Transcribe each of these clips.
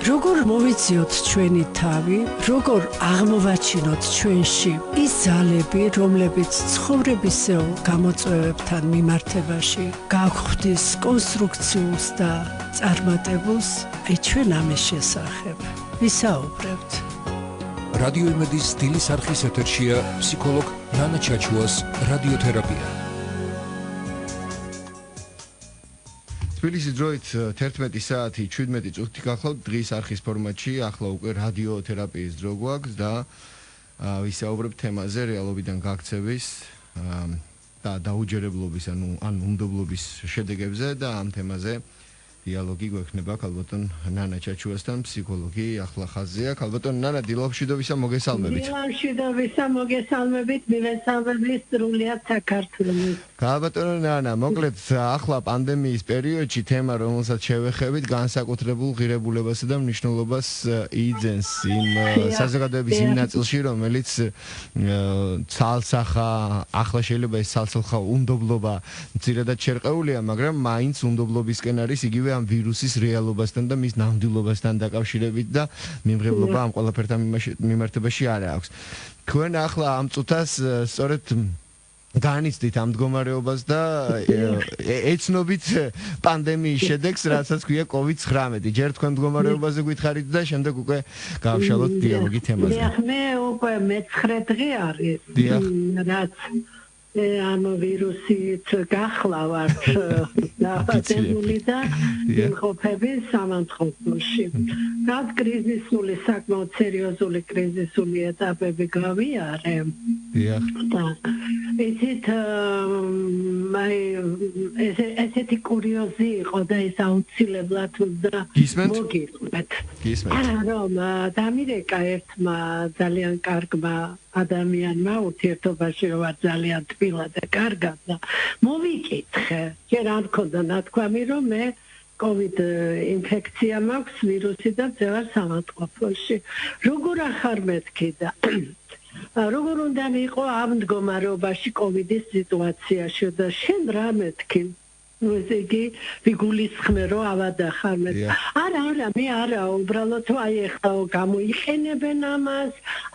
როგორ მოვიციოთ ჩვენი თავი, როგორ აღმოვაჩინოთ ჩვენში ის ძალები, რომლებიც ცხოვრებისეულ გამოწვევებთან მიმართებაში გაგვხდის კონსტრუქციულს და წარმატებულს, ჩვენ ამის შესახებ ვისაუბრებთ. რადიო იმედის სტილის არხის ეთერშია ფსიქოლოგ ნანა ჩაჩუას რადიოთერაპია. თბილისის დროით 11 საათი 17 წუთი გახლავთ დღის არხის ფორმატში, ახლა უკვე რადიოთერაპიის დრო გვაქვს და ვისაუბრებთ თემაზე რეალობიდან გაქცევის და დაუჯერებლობის ან უნდობლობის შედეგებზე და ამ თემაზე დიალოგი გვექნება ქალბატონ ნანა ჩაჩუასთან, ფსიქოლოგი ახლა ხაზია. ქალბატონ ნანა, დილამშვიდობისა, მოგესალმებით. დილამშვიდობისა, მოგესალმებით, მივესალმებით სრულიად საქართველოს. ქალბატონ ნანა, მოკლედ ახლა პანდემიის პერიოდში თემა, რომელსაც შევეხებით, განსაკუთრებულ ღირებულებასა და მნიშვნელობას იძენს იმ საზოგადოების იმ ნაწილში, რომელიც ცალსახა, ახლა შეიძლება ეს ცალსახა უნდობლობა მცირედად შერყეულია, მაგრამ მაინც უნდობლობისკენ არის იგივე ამ ვირუსის რეალობასთან და მის ნამდვილობასთან დაკავშირებით და მიმღებლობა ამ ყველაფერთან მიმართებაში არ აქვს. თქვენ ახლა ამ წუთას სწორედ განიცდით ამ მდგომარეობას და ეცნობით პანდემიის შედეგს, რასაც ქვია COVID-19. ჯერ თქვენ მდგომარეობაზე გითხარით და შემდეგ უკვე გავშალოთ დიალოგი თემაზე. მე უკვე მე-9 დღე არის. რაც ამ ვირუსით გახლავართ დაბადებული და იმყოფები სამანტყოფოში. რაც კრიზისული, საკმაოდ სერიოზული კრიზისული ეტაპები გავიარე. ესეთ ესეთი კურიოზი იყო და ეს აუცილებლად და მოგიყვეთ. რომ დამირეკა ერთმა ძალიან კარგმა ადამიანმა ურთიერთობაში რომ არ ძალიან თბილად და კარგად და მოვიკითხე, ჯერ არ მქონდა ნათქვამი რომ მე COVID ინფექცია მაქვს ვირუსი და ვარ სამანტყოფოში. როგორ ახარ მეთქი და როგორ უნდა იყო ამ მდგომარეობაში COVID-ის სიტუაციაში და შენ რა მეთქი? ესე იგი ვიგულისხმე რომ ავადახარ მე. არა, მე არა, უბრალოდ აი ახლა გამოიყენებენ ამას,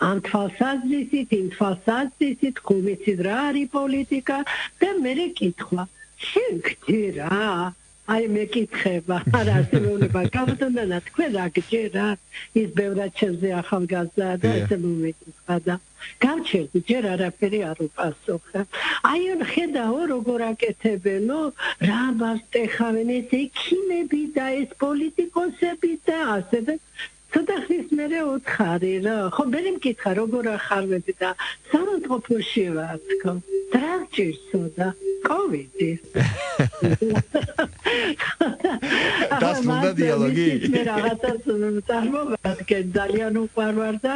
ამ თვალსაზრისით, იმ თვალსაზრისით, ხუმიცით რა არის პოლიტიკა და მე კითხვა. შენ გჯერა? აი მეკითხება, არა ასეულება, გავდონა თქვენ რა გჯერა? ის ბევრად ჩემზე ახალგაზრდა და ესე მომეკითხა და გავჩერდი, ჯერ არაფერი არ უპასუხა. აი ხედავ როგორ აკეთებენო, რა მასტეხავენ ეს ექიმები და ეს პოლიტიკოსები და ასე და ცოტა ხნის მერე უთხარი რა, ხო მე მკითხა როგორ ახარვები და სამანტყოფოში ვარ თქო, რა გჭირსო და COVID-ი. დასრულდა დიალოგი. მე რაღაცას წარმოვადგენ, ძალიან უყვარვარ და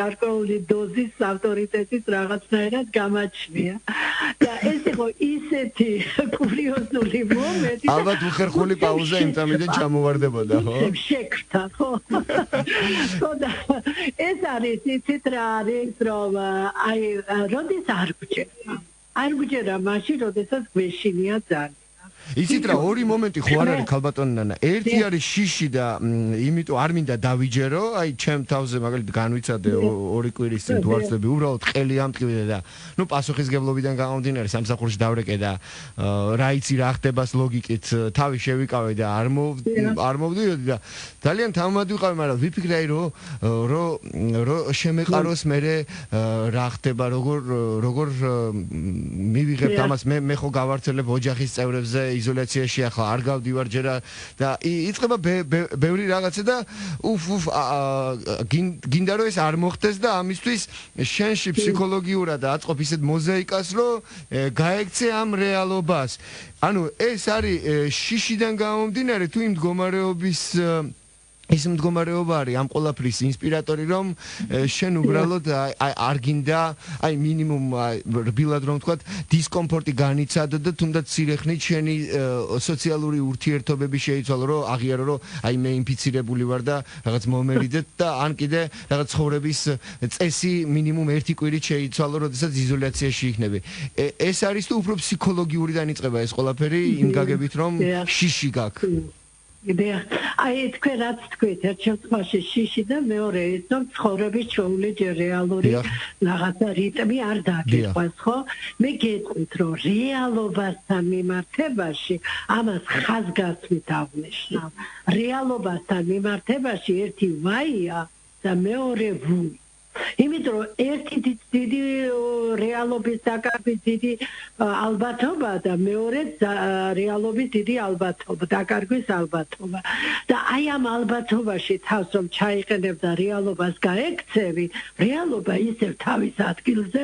გარკვეული დოზის ავტორიტეტის რაღაცნაირად გამაჩნია. და ეს იყო ისეთი კურიოზული მომენტი. ალბათ უხერხული პაუზა იმწამიდან ჩამოვარდებოდა, ხო? შექმთა, ხო? ეს არის იცით რა არის რომ აი როდის არ გჯერა მაშინ როდესაც გვეშინია ძალიან. იცით რა, ორი მომენტი ხო არ არის ქალბატონ ნანა. ერთი არის შიში და იმიტომ არ მინდა დავიჯერო, აი ჩემ თავზე მაგალითად განვიცადე ორი კვირის წინ თუ არ ვწდები, უბრალოდ ყელი ამტკივე და ნუ პასუხისგებლობიდან გამომდინარე სამსახურში დავრეკე და რა იცი რა ხდებას ლოგიკით თავი შევიკავე და არ მოვდიოდი და ძალიან თავმად ვიყავი, მაგრამ ვიფიქრე აი რომ შემეყაროს მერე რა ხდება, როგორ მივიღებთ ამას, მე ხო გავარცელებ ოჯახის წევრებზე იზოლაციაში ახლა არ გავდივარ ჯერ და იწყება ბევრი რაღაცა და გინდა რომ ეს არ მოხდეს და ამისთვის შენში ფსიქოლოგიურად აწყობ ისეთ მოზაიკას რომ გაექცე ამ რეალობას. ანუ ეს არის შიშიდან გამომდინარე თუ იმ მდგომარეობის ის მდგომარეობა არის ამ ყველაფრის ინსპირატორი რომ შენ უბრალოდ არ გინდა აი მინიმუმ რბილად რომ ვთქვათ დისკომფორტი განიცადო და თუნდაც ცირე ხნით შენი სოციალური ურთიერთობები შეიცვალო რომ აღიარო რომ აი მე ინფიცირებული ვარ და რაღაც მომერიდეთ და ან კიდე რაღაც ცხოვრების წესი მინიმუმ ერთი კვირით შეიცვალო როდესაც იზოლაციაში იქნები. ეს არის თუ უფრო ფსიქოლოგიურიდან იწყება ეს ყველაფერი იმ გაგებით რომ შიში გაქვს. აი თქვენ რაც თქვით ერთ შემთხვევაში შიში და მეორე ის რომ ცხოვრების ჩვეული რეალური რაღაცა რიტმი არ დაგიყვანს ხო მე გეტყვით რომ რეალობასთან მიმართებაში ამას ხაზგასმით აღნიშნავ რეალობასთან მიმართებაში ერთი ვაია და მეორე ვუი იმიტომ რომ ერთი დიდი რეალობის დაკარგვის დიდი ალბათობა და მეორე რეალობის დიდი ალბათობა დაკარგვის ალბათობა და აი ამ ალბათობაში თავს რომ ჩაიყენებ და რეალობას გაექცევი რეალობა ისევ თავის ადგილზე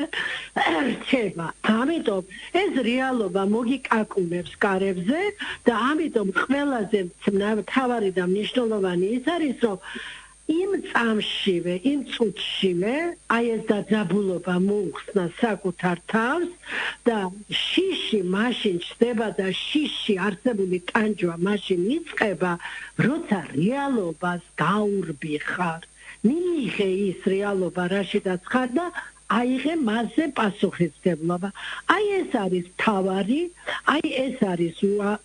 რჩება ამიტომ ეს რეალობა მოგიკაკუნებს კარებზე და ამიტომ ყველაზე მთავარი და მნიშვნელოვანი ის არის რომ იმ წამშივე, იმ წუთშივე, აი ეს დაძაბულობა მოუხსნა საკუთარ თავს და შიში მაშინ ჩდება და შიში არსებული ტანჯვა მაშინ იწყება, როცა რეალობას გაურბიხარ. მიიღე ის რეალობა, რაშიდაც ხარ და აიღე მასზე პასუხისმგებლობა. აი ეს არის თავარი, აი ეს არის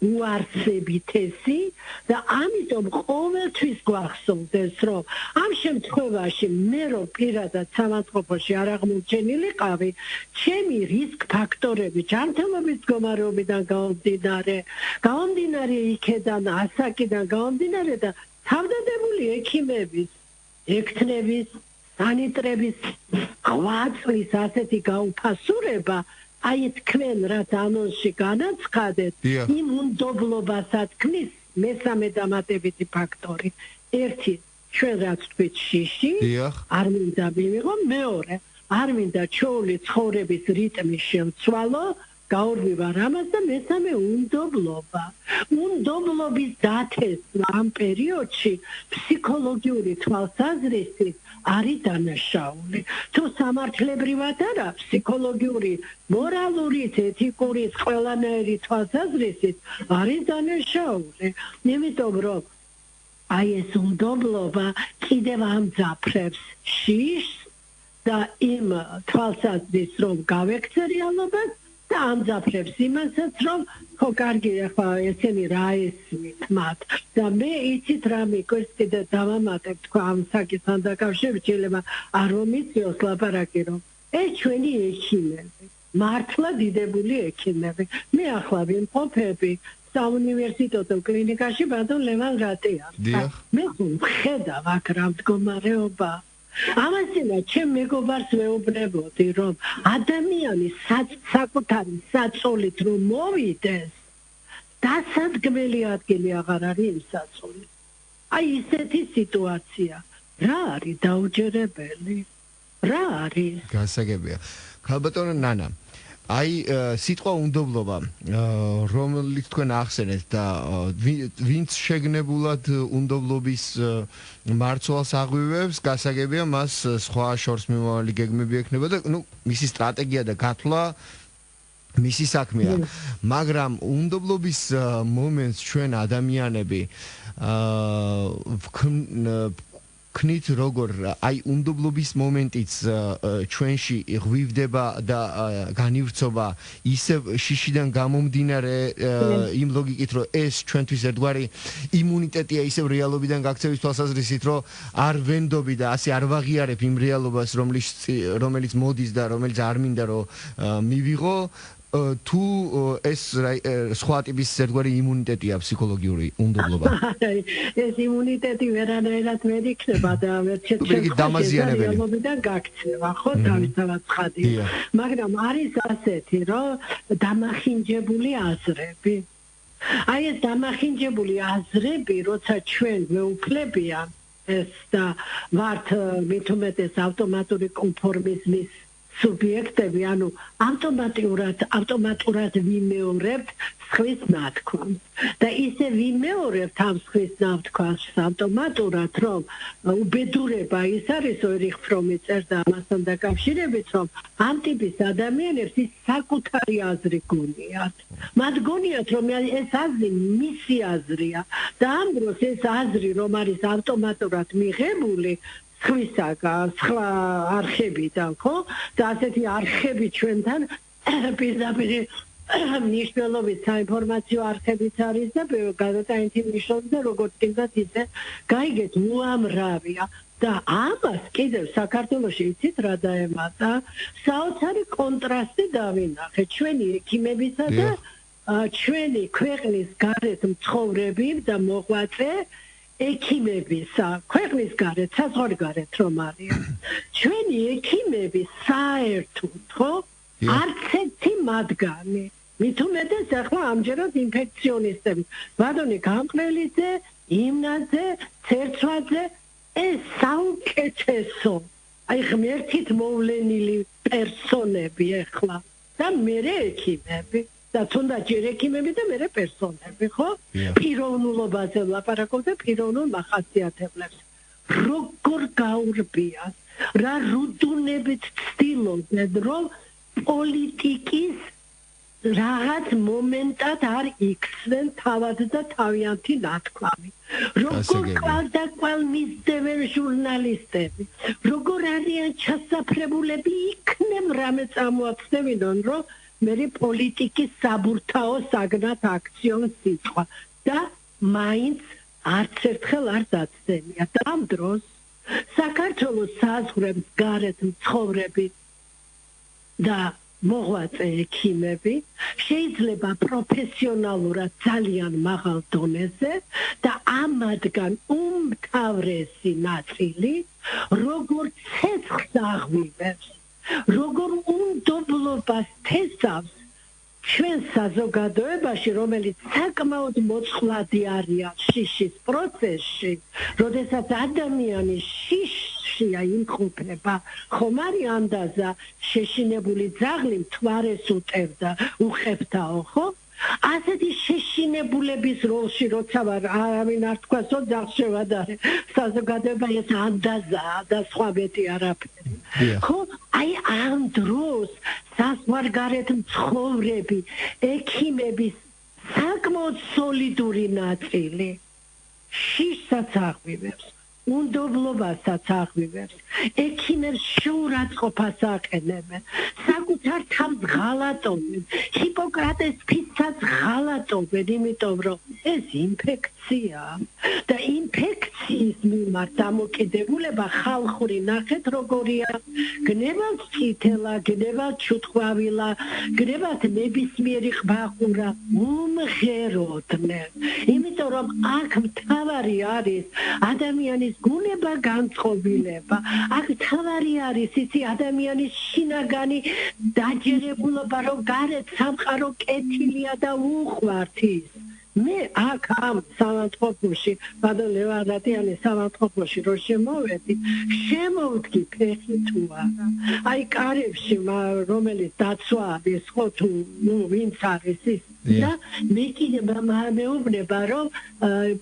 უარსებითესი და ამიტომ ყოველთვის გვახსოვდეს, რომ ამ შემთხვევაში მე რომ პირადად სამანწყობოში არ აღმოჩენილიყავი, ჩემი რისკ ფაქტორები ჯანმრთელობის მდგომარეობიდან გამომდინარე იქედან, ასაკიდან გამომდინარე და თავდადებული ექიმების, ექთნების სანიტრების ღვაწლის ასეთი გაუფასურება აი თქვენ რაც ანონსში განაცხადეთ იმ უნდობლობასაც ქმნის მესამე დამატებითი ფაქტორი ერთი ჩვენ რაც თქვით შიში არ მინდა მივიღო მეორე არ მინდა ჩვეული ცხოვრების რიტმის შემცვალო გაურბივარ ამას და მესამე უნდობლობის დათესვა ამ პერიოდში ფსიქოლოგიური თვალსაზრისით არის დანაშაული. თუ სამართლებრივად არა, ფსიქოლოგიური, მორალურით, ეთიკურით, ყველანაირი თვალსაზრისით არის დანაშაული. იმიტომ რომ აი ეს უნდობლობა კიდევ ამძაფრებს შიშს და იმ თვალსაზრისით რომ გავექცე რეალობას და ამძაფრებს იმასაც რომ ხო კარგია ხო ესენი რა ესმით მათ და მე იცით რა მეკოს კიდე დავამატებ თქვა ამ საკითხთან დაკავშირებით შეიძლება არ მომიწიოს ლაპარაკი რომ ეს ჩვენი ექიმები მართლა დიდებული ექიმები მე ახლა ვიმყოფები საუნივერსიტეტო კლინიკაში ბატონ ლევან რატიან მე ხედავ აქ რა მდგომარეობა ამასინა ჩემ მეგობარს ვეუბნებოდი რომ ადამიანი საკუთარი საწოლით რომ მოვიდეს დასადგმელი ადგილი აღარ არის იმ საწოლით აი ისეთი სიტუაცია რა არის დაუჯერებელი რა არის გასაგებია ხალბატონო ნანა აი სიტყვა უნდობლობა რომელიც თქვენ ახსენეთ და ვინც შეგნებულად უნდობლობის მარცვალს აღვივებს გასაგებია მას სხვა შორს მიმავალი გეგმები ექნება და ნუ მისი სტრატეგია და გათვლა მისი საქმეა მაგრამ უნდობლობის მომენტს ჩვენ ადამიანები ქნით როგორ აი უნდობლობის მომენტიც ჩვენში ღვივდება და განივრცობა ისევ შიშიდან გამომდინარე იმ ლოგიკით რომ ეს ჩვენთვის ერთგვარი იმუნიტეტია ისევ რეალობიდან გაქცევის თვალსაზრისით რომ არ ვენდობი და ასე არ ვაღიარებ იმ რეალობას რომელიც მოდის და რომელიც არ მინდა რომ მივიღო თუ ეს სხვა ტიპის ერთგვარი იმუნიტეტია ფსიქოლოგიური უნდობლობა ეს იმუნიტეტი ვერანაირად ვერ იქნება და ვერ შეცვლილობიდან გაქცევა ხო თავისთავად ცხადია მაგრამ არის ასეთი რომ დამახინჯებული აზრები აი ეს დამახინჯებული აზრები როცა ჩვენ ვეუფლებიან ეს და ვართ მით უმეტეს ავტომატური კონფორმიზმის სუბიექტები, ანუ ავტომატურად ვიმეორებთ სხვის ნათქვამს. და ისე ვიმეორებთ ამ სხვის ნათქვამს ავტომატურად, რომ უბედურება ის არის, ერიხ ფრომი წერდა ამასთან დაკავშირებით, რომ ამ ტიპის ადამიანებს ის საკუთარი აზრი გონიათ. მათ გონიათ, რომ ეს აზრი მისი აზრია და ამ დროს ეს აზრი, რომ არის ავტომატურად მიღებული, სხვა არხებიდან, ხო? და ასეთი არხები ჩვენთან პირდაპირ მნიშვნელობით საინფორმაციო არხებიც არის და გადატანითი მნიშვნელობით და როგორც კიდაც ისე გაიგეთ უამრავია და ამას კიდევ საქართველოში იცით რა დაემატა საოცარი კონტრასტი დავინახეთ ჩვენი ექიმებისა და ჩვენი ქვეყნის გარეთ მცხოვრები და მოღვაწე ექიმებისა ქვეყნის გარეთ საზღვარგარეთ რომ არიან ჩვენი ექიმები საერთოდ ხო არც ერთი მათგანი მით უმეტეს ახლა ამჯერად ინფექციონისტები ბატონი გამყრელიძე იმნაძე ცერცვაძე ეს საუკეთესო აი ღმერთით მოვლენილი პერსონები ახლა და მერე ექიმები და თუნდაც ჯერ ექიმები და მერე პერსონები ხო პიროვნულობაზე ლაპარაკობ და პიროვნულ მახასიათებლებს როგორ გაურბიან რა რუდუნებით ცდილობენ რომ პოლიტიკის რაღაც მომენტად არ იქცნენ თავად და თავიანთი ნათქვამი როგორ კვალდაკვალ მისდევენ ჟურნალისტები როგორ არიან ჩასაფრებულები იქნებ რამე წამოაცდევინონ რომ მერე პოლიტიკის საბურთაო საგნად აქციონ სიტყვა და მაინც არც ერთხელ არ დაცდენია და ამ დროს საქართველოს საზღვრებს გარეთ მცხოვრები და მოღვაწე ექიმები შეიძლება პროფესიონალურად ძალიან მაღალ დონეზე და ამათგან უმთავრესი ნაწილი როგორც ცეცხლს აღვივებს როგორ უნდობლობას თესავს ჩვენ საზოგადოებაში რომელიც საკმაოდ მოწყვლადი არიან შიშის პროცესში როდესაც ადამიანი შიშია იმყოფება ხომ არის ანდაზა შეშინებული ძაღლი მთვარეს უტევდა უხებთაო ხო ასეთი შეშინებულების როლში როცა ვარ არავინ არ თქვასო ძაღლშევადარე საზოგადოება ეს ანდაზაა და სხვა მეტი არაფერი ხო აი ამ დროს საზღვარგარეთ მცხოვრები ექიმების საკმაოდ სოლიდური ნაწილი შიშსაც აღვივებს უნდობლობასაც აღვივებს ექიმებს შეურაცხყოფას აყენებენ საკუთარ თავს ღალატობენ ჰიპოკრატეს ფიცას ღალატობენ იმიტომ რომ ეს ინფექცია და ინფექციის მიმართ დამოკიდებულება ხალხური ნახეთ როგორია გნებავთ წითელა გნებავთ ჩუტყვავილა გნებავთ ნებისმიერი ყბაყურა უმღეროდნენ იმიტომ რომ აქ მთავარი არის ადამიანის გუნება განწყობილება აქ თავარი არის ისი ადამიანის შინაგანი დაჯერებულობა რომ გარეთ სამყარო კეთილია და უყვართ ის მე აქ ამ სამანტყოფოში ბადო ლევანდატიანი სამანტყოფოში რომ შემოვედი შემოვდგი ფეხი თუ არა აი კარებში რომელიც დაცვა არის ხო თუ ვინც არის ის და მე კიდე მეუბნება რომ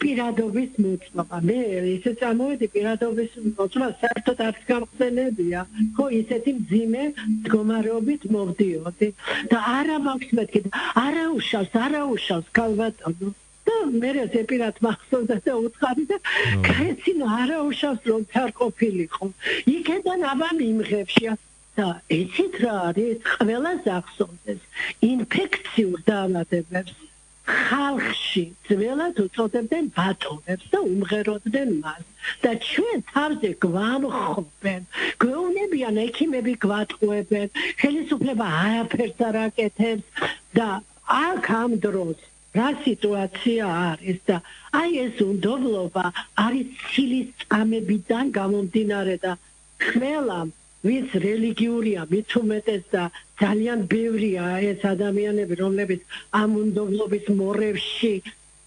პირადობის მოწმობა მე ისე წამოვედი პირადობის მოწმობა საერთოდ არც გამხსენებია ხო ისეთი მძიმე მდგომარეობით მოვდიოდი და არა მაქვს მეთქი არაუშავს ქალბატონო და მე ზეპირად მახსოვდა და უთხარი და კაცინო არაუშავს რომ არ ყოფილიყო იქიდან აბა მიმღებშია და იცით რა არის ყველას ახსოვდეს ინფექციურ დაავადებებს ხალხში ძველად უწოდებდნენ ბატონებს და უმღეროდნენ მას და ჩვენ თავზე გვამხობენ გვეუბნებიან ექიმები გვატყუებენ ხელისუფლება არაფერს არ აკეთებს და აქ ამ დროს რა სიტუაცია არის და აი ეს უნდობლობა არის ცილის წამებიდან გამომდინარე და ყველამ ვინც რელიგიურია მით უმეტეს და ძალიან ბევრია ეს ადამიანები რომლებიც ამ უნდობლობის მორევში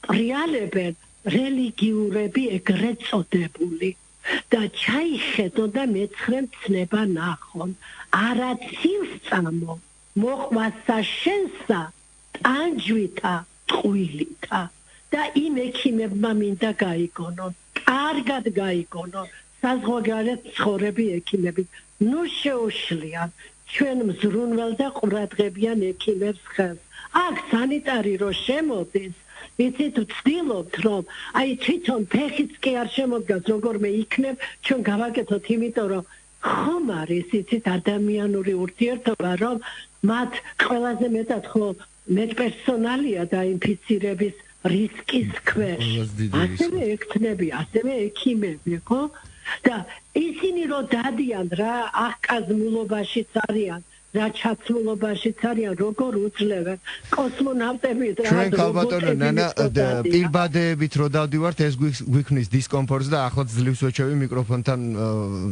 პრიალებენ რელიგიურები ეგრეთ წოდებული და ჩაიხედო და მეცხრე მცნება ნახონ არა ცილს წამო მოყვასა შენსა ტანჯვითა ტყუილითა და იმ ექიმებმა მინდა გაიგონონ კარგად გაიგონონ საზღვარგარეთ მცხოვრები ექიმები ნუ შეუშლიან ჩვენ მზრუნველ და ყურადღებიან ექიმებს ხელს აქ სანიტარი რო შემოდის იცით ვცდილობთ რომ აი თვითონ ფეხიც კი არ შემოდგას როგორმე იქნებ ჩვენ გავაკეთოთ იმიტომ რომ ხომ არის იცით ადამიანური ურთიერთობა რომ მათ ყველაზე მეტად ხო მეტპერსონალია დაინფიცირების რისკის ქვეშ. ასევე ექთნები, ასევე ექიმები, ხო? და ისინი რო დადიან რა აღკაზმულობაშიც არიან, რა ჩაცმულობაშიც არიან, როგორ უძლევენ კოსმონავტები და ჩვენ ქალბატონო ნანა პირბადეებით რო დავდივართ ეს გვიქმნის დისკომფორტს და ახლა ძლივს ვეჩვევი მიკროფონთან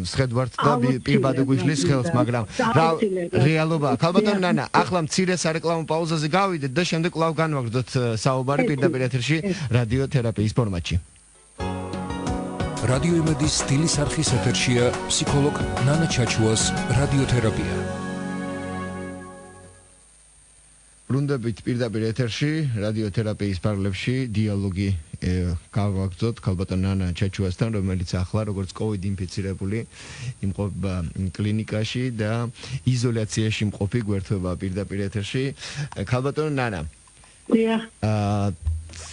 სხედვართ და პირბადე გვიხლის ხელს, მაგრამ რა რეალობაა. ქალბატონო ნანა, ახლა მცირე სარეკლამო პაუზაზე გავიდეთ და შემდეგ კვლავ განვაგრძოთ საუბარი პირდაპირ ეთერში რადიოთერაპიის ფორმატში. რადიო იმედის სტილის არხის ეთერშია ფსიქოლოგ ნანა ჩაჩუას რადიოთერაპია. ბრუნდებით პირდაპირ ეთერში რადიოთერაპიის პარლებში დიალოგი გავაგრძოთ ქალბატონ ნანა ჩაჩუასთან, რომელიც ახლა როგორც COVID ინფიცირებული იმყოფება კლინიკაში და იზოლაციაში მყოფი გვერდება პირდაპირ ეთერში. ქალბატონ ნანა.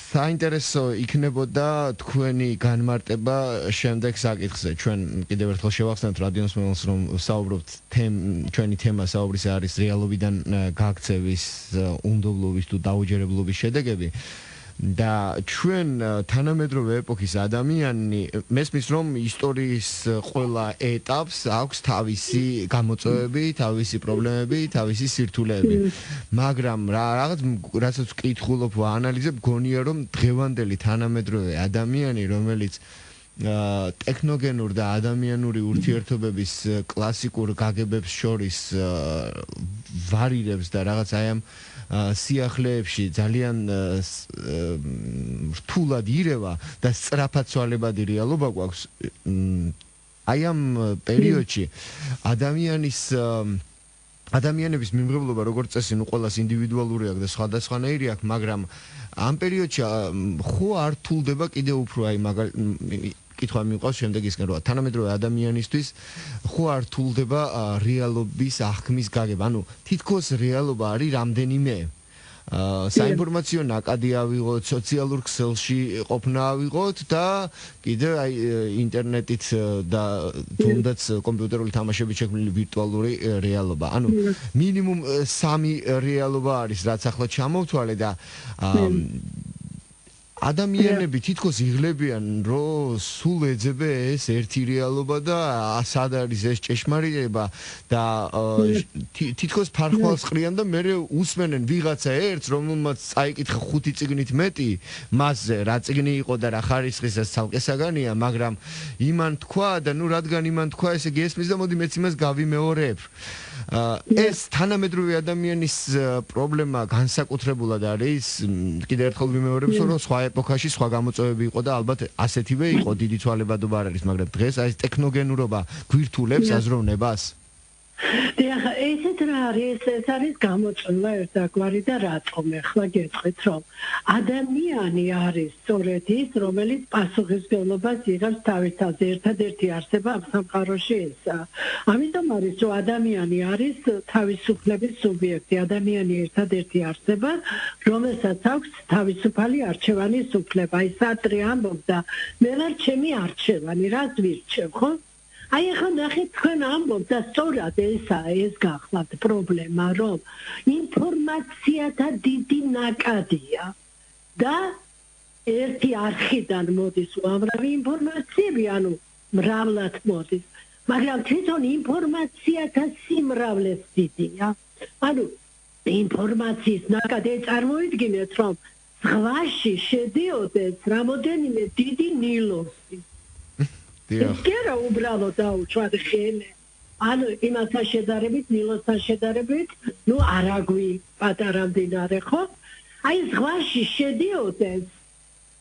საინტერესო იქნებოდა თქვენი განმარტება შემდეგ საკითხზე. ჩვენ კიდევ ერთხელ შევახსენოთ რადიოს მომავალს, რომ საუბრობთ ჩვენი თემა საუბრის არის რეალობიდან გაქცევის უნდობლობის თუ დაუჯერებლობის შედეგები. და ჩვენ თანამედროვე ეპოქის ადამიანი მესმის რომ ისტორიის ყველა ეტაპს აქვს თავისი გამოწვევები, თავისი პრობლემები, თავისი სირთულეები. მაგრამ რასაც ვკითხულობ და ანალიზებ, გონია რომ დღევანდელი თანამედროვე ადამიანი, რომელიც ტექნოგენურ და ადამიანური ურთიერთობების კლასიკურ გაგებებს შორის ვარირებს და რაღაც აი ამ სიახლეებში ძალიან რთულად ირევა და სწრაფად ცვალებადი რეალობა გვაქვს. აი ამ პერიოდში ადამიანების მიმღებლობა როგორც წესი ყველას ინდივიდუალური აქვს და სხვადასხვანაირი აქვს, მაგრამ ამ პერიოდში ხო არ თულდება კიდევ უფრო აი კითხვა მიყვავს შემდეგისკენ, რომ თანამედროვე ადამიანისთვის ხო არ თულდება რეალობის აღქმის გაგება. ანუ თითქოს რეალობა არის რამდენიმე საინფორმაციო ნაკადი ავიღოთ, სოციალურ ქსელში ყოფნა ავიღოთ და კიდევ აი ინტერნეტით და თუნდაც კომპიუტერული თამაშებით შექმნილი ვირტუალური რეალობა. ანუ მინიმუმ 3 რეალობა არის, რაც ახლა ჩამოვთვალე და ადამიანები თითქოს იღლებიან, რომ სულ ეძებე ეს ერთი რეალობა და სად არის ეს ჭეშმარიტება და თითქოს ფარხვალს ყრიან და მე უსმენენ ვიღაცა ერთს, რომელმაც წაიკითხა 5 წიგნით მეტი მასზე, რა წიგნი იყო და რა ხარისხის ეს ცალკე საგანია, მაგრამ იმან თქვა და ნუ რადგან იმან თქვა, ესე იგი ესმის და მოდი მეც იმას გავიმეორებ. ეს თანამედროვე ადამიანის პრობლემა განსაკუთრებულად არის, კიდევ ერთხელ ვიმეორებ, რომ სხვა ეპოქაში სხვა გამოწვევები იყო და ალბათ ასეთივე იყო, დიდი ცვალებადობა არ არის, მაგრამ დღეს აი ეს ტექნოგენურობა გვირთულებს აზროვნებას. ეხლა ესეთ რა არის, ეს არის გამოწვევა ერთგვარი და რატომ ახლა გეტყვით, რომ ადამიანი არის სწორედ ის, რომელიც პასუხისმგებლობას იღებს თავისთავად, ერთადერთი არსება ამ სამყაროში ესაა. ამიტომ არის, რომ ადამიანი არის თავისუფლების სუბიექტი, ადამიანი ერთადერთი არსება, რომელსაც აქვს თავისუფალი არჩევანის უფლება. აი სარტრი ამბობდა, მე ვარ ჩემი არჩევანი, რას ვირჩევ, ხო? აი ახლა ნახეთ, თქვენ ამბობთ და სწორად ეს გახლავთ პრობლემა, რომ ინფორმაციათა დიდი ნაკადია და ერთი არხიდან მოდის უამრავი ინფორმაციები, ანუ მრავლად მოდის, მაგრამ თვითონ ინფორმაციათა სიმრავლეც დიდია. ანუ ინფორმაციის ნაკადი წარმოიდგინეთ, რომ ზღვაში შედიოდეს რამოდენიმე დიდი ნილოსი. ეს კერა უბრალოდ დაუჩვათ ხელი. ანუ იმასთან შედარებით, ნილოსთან შედარებით, ნუ არაგვი პატარა მდინარე, ხო? აი ზღვაში შედიოდეს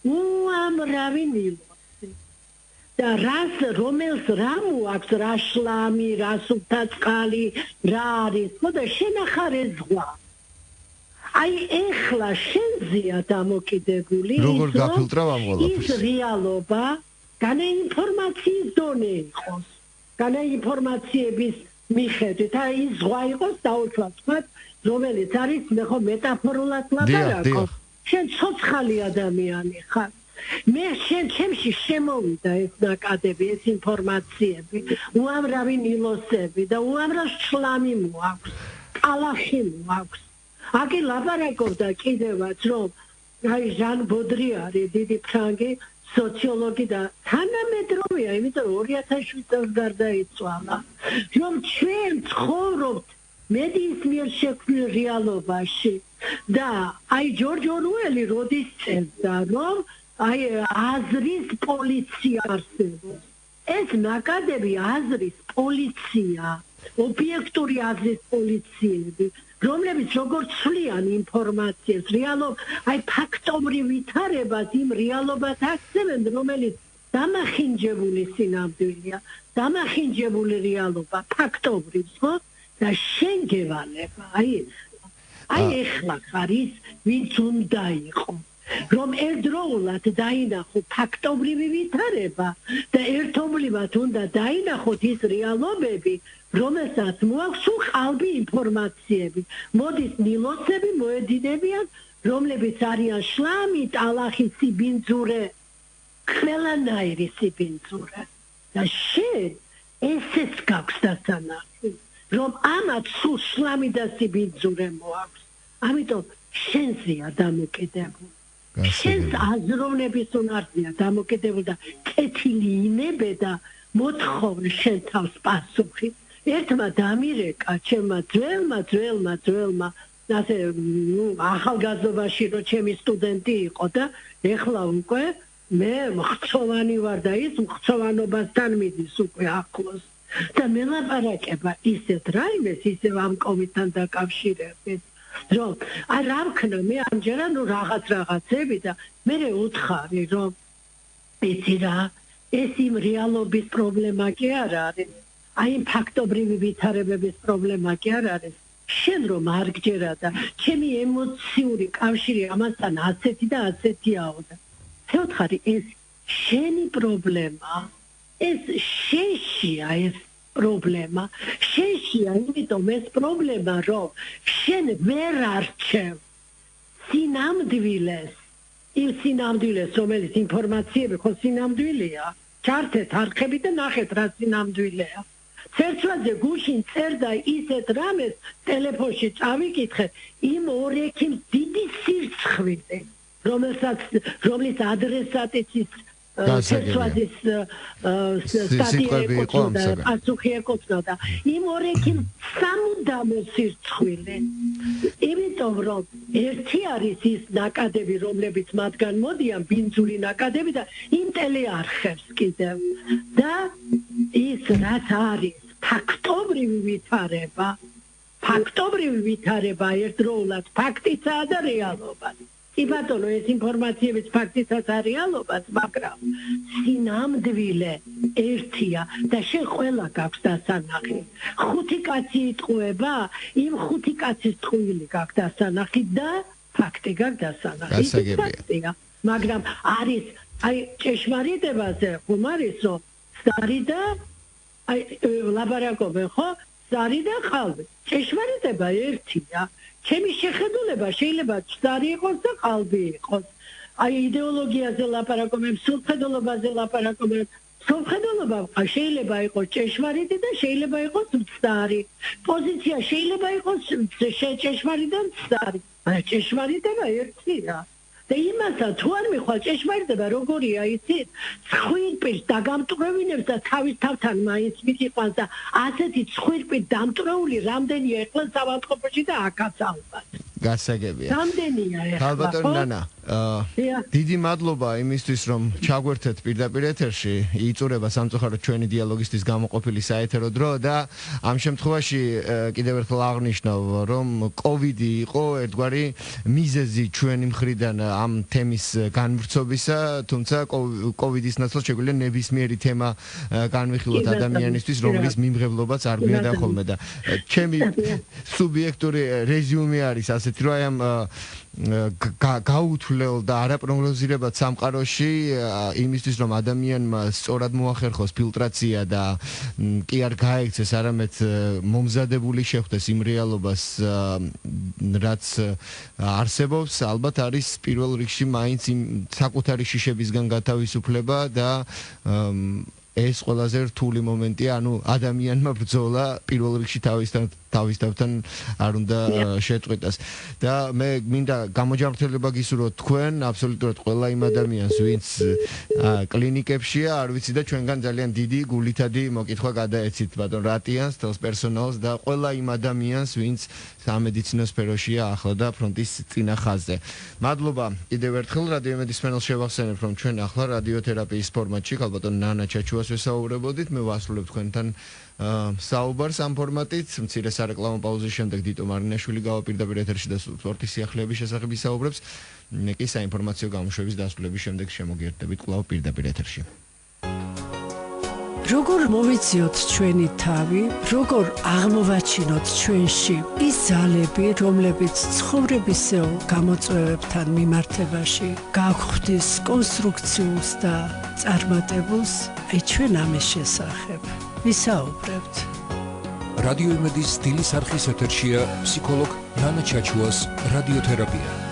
უამრავი ნილოსი. და რომელს რა მოაქვს, რა შლამი, რა სუფთა წყალი, რა არის, ხო და შენახარ ეს ზღვა. აი ეხლა შენზეა დამოკიდებული როგორ გაფილტრავ ამ ყველაფერს? ის რეალობა განაინფორმაციის დონე იყოს, განაინფორმაციების მიხედვით, აი ის ზღვა იყოს დაუშვათ, რომელიც არის ხო მეტაფორულად ლაპარაკობ. შენ ცოცხალი ადამიანი ხარ. მე ჩემში შემოვიდა ეს ნაკადები, ეს ინფორმაციები, უამრავი ნილოსები და უამრავ შლამი მოაქვს, კალახი მოაქვს. აკი ლაპარაკობდა კიდევაც რომ აი ჟან ბოდრიარი დიდი ფრანგი სოციოლოგი და თანამედროვეა, იმიტომ რომ 2007 წელს გარდაიცვალა. რომ ჩვენ ცხოვრობთ მედიის მიერ შექმნილ რეალობაში და აი ჯორჯ ორუელი როდის წერდა რომ აი აზრის პოლიცია არსებობს. ეს ნაკადები აზრის პოლიცია, ობიექტური აზრის პოლიციები, რომლებიც როგორც ცვლიან ინფორმაციას, აი ფაქტობრივ ვითარებას იმ რეალობას აქცევენ, რომელიც დამახინჯებული სინამდვილეა, დამახინჯებული რეალობა, ფაქტობრივ, ხო? და შენ გევალება, აი ეხლა ხარ ის, ვინც უნდა იყო. რომ ერთდროულად დაინახო ფაქტობრივი ვითარება და ერთობლივად უნდა დაინახოთ ის რეალობები, რომელსაც მოაქვს უყალბი ინფორმაციები. მოდის ნილოსები მოედინებიან, რომლებიც არიან შლამი, ტალახი, სიბინძურე, ყველანაირი სიბინძურე. და შენ ესეც გაქვს დასანახი, რომ ამათ სულ შლამი და სიბინძურე მოაქვს. ამიტომ შენზეა დამოკიდებული. შენს აზროვნების უნარზეა დამოკიდებული და კეთილი ინებე და მოთხოვე შენ თავს პასუხი. ერთმა დამირეკა ჩემმა ძველმა ასე ახალგაზრდობაში რომ ჩემი სტუდენტი იყო და ეხლა უკვე მე მხცოვანი ვარ და ის მხცოვანობასთან მიდის უკვე ახლოს და მელაპარაკება ისეთ რაიმეს ისევ ამ კომიტთან დაკავშირებით რომ რა ვქნა მე ამჯერად რაღაცები და მე უთხარი რომ იცი რა ეს იმ რეალობის პრობლემა კი არ არის აი იმ ფაქტობრივი ვითარებების პრობლემა კი არ არის შენ რომ არ გჯერა და ჩემი ემოციური კავშირი ამასთან ასეთი და ასეთიაო და თეოთხარი ეს შენი პრობლემა ეს შენშია ეს პრობლემა შენშია იმიტომ ეს პრობლემა რომ შენ ვერ არჩევ სინამდვილეს იმ სინამდვილეს რომელიც ინფორმაციები ხო სინამდვილეა ჩართეთ არხები და ნახეთ რა სინამდვილეა ცერცვაძე გუშინ წერდა ისეთ რამეს ტელეფონში წავიკითხე იმ ორექიმ დიდი სირცხვილი რომლის ადრესატიც ცერცვაძის სტატია იყო და პასუხი ეკუთვნოდა იმ ორექიმ სამუდამო სირცხვილი იმიტომ რომ ერთი არის ის ნაკადები რომლებიც მათგან მოდიან ბინძური ნაკადები და იმ ტელეარხებს კიდევ და ის რაც არის ფაქტობრივი ვითარება ერთდროულად ფაქტიცაა და რეალობა კი ბატონო ეს ინფორმაციების ფაქტიცაა და რეალობაც მაგრამ სინამდვილე ერთია და შენ ყველა გაქვს დასანახი ხუთი კაცი იტყუება იმ ხუთი კაცის ტყუილი გაქვს დასანახი და ფაქტი გაქვს დასანახი ფაქტია მაგრამ არის აი ჭეშმარიტებაზე ხომ არის რომ სარი და აი ლაბარაკობენ ხო სარი და ყალბი ჭეშმარიტება ერთია ჩემი შეხედულება შეიძლება სარი იყოს და ყალბი იყოს აი იდეოლოგიაზე ლაპარაკობენ სულხედელობაზე ლაპარაკობენ სულხედელობა შეიძლება იყოს ჭეშმარიტი და შეიძლება იყოს მცდარი პოზიცია შეიძლება იყოს ჭეშმარიტი და მცდარი მაგრამ ჭეშმარიტება ერთია და იმასაც თუ არ მიხვალ ჭეშმარიტება როგორია იცით ცხვირპირს დაგამტვრევინებს და თავის თავთან მაინც მიყავს და ასეთი ცხვირპირ დამტვრეული რამდენია ეხლა საავადმყოფოში და აქაც ალბათ გასაგებია რამდენია ეხლა ალბათ ნანა დიდი მადლობა იმისთვის რომ ჩაგვერთეთ პირდაპირ ეთერში იწურება სამწუხაროდ ჩვენი დიალოგისტის გამოყოფილი საეთერო დრო და ამ შემთხვევაში კიდევ ერთხელ აღნიშნავ რომ კოვიდი იყო ერთგვარი მიზეზი ჩვენი მხრიდან ამ თემის განვრცობისა თუმცა კოვიდის ნაცვლად შეგვიძლია ნებისმიერი თემა განვიხილოთ ადამიანისთვის რომლის მიმღებლობაც არ გვინდა ხოლმე და ჩემი სუბიექტური რეზიუმე არის ასეთი რომ აი ამ გაუთვლელ და არაპროგნოზირებად სამყაროში იმისთვის რომ ადამიანმა სწორად მოახერხოს ფილტრაცია და კი არ გაექცეს არამედ მომზადებული შეხვდეს იმ რეალობას რაც არსებობს ალბათ არის პირველ რიგში მაინც იმ საკუთარი შიშებისგან გათავისუფლება და ეს ყველაზე რთული მომენტია, ანუ ადამიანმა ბრძოლა პირველ რიგში თავისთავთან არ უნდა შეწყვეტას. და მე მინდა გამოჯანმრთელება გისურვოთ თქვენ, აბსოლუტურად ყველა იმ ადამიანს, ვინც კლინიკებშია, არ ვიცი და ჩვენგან ძალიან დიდი გულითადი მოკითხვა გადაეცით ბატონ რატიანს, თელს პერსონალს და ყველა იმ ადამიანს, ვინც სამედიცინო სფეროშია ახლა და ფრონტის წინა ხაზზე. მადლობა კიდევ ერთხელ რადიო იმედის ფენელს შევახსენებ, რომ ჩვენ ახლა რადიოთერაპიის ფორმატში ალბათ ნანა ჩაჩუას ვესაუბრებოდით, მე ვასრულებ თქვენთან საუბარს ამ ფორმატით, მცირე სარეკლამო პაუზის შემდეგ დიტო მარინაშვილი გავაპირდაპირ ეთერში და სპორტის სიახლეების შესახებ ისაუბრებს. მე კი საინფორმაციო გამოშვების დასრულების შემდეგ შემოგიერთდებით კვლავ პირდაპირ ეთერში. როგორ მოვიციოთ ჩვენი თავი, როგორ აღმოვაჩინოთ ჩვენში ის ძალები, რომლებიც ცხოვრებისეულ გამოწვევებთან მიმართებაში გაგვხდის კონსტრუქციულს და წარმატებულს, აი ჩვენ ამის შესახებ ვისაუბრებთ. რადიო იმედის სტილის არხის ეთერშია ფსიქოლოგ ნანა ჩაჩუას რადიოთერაპია.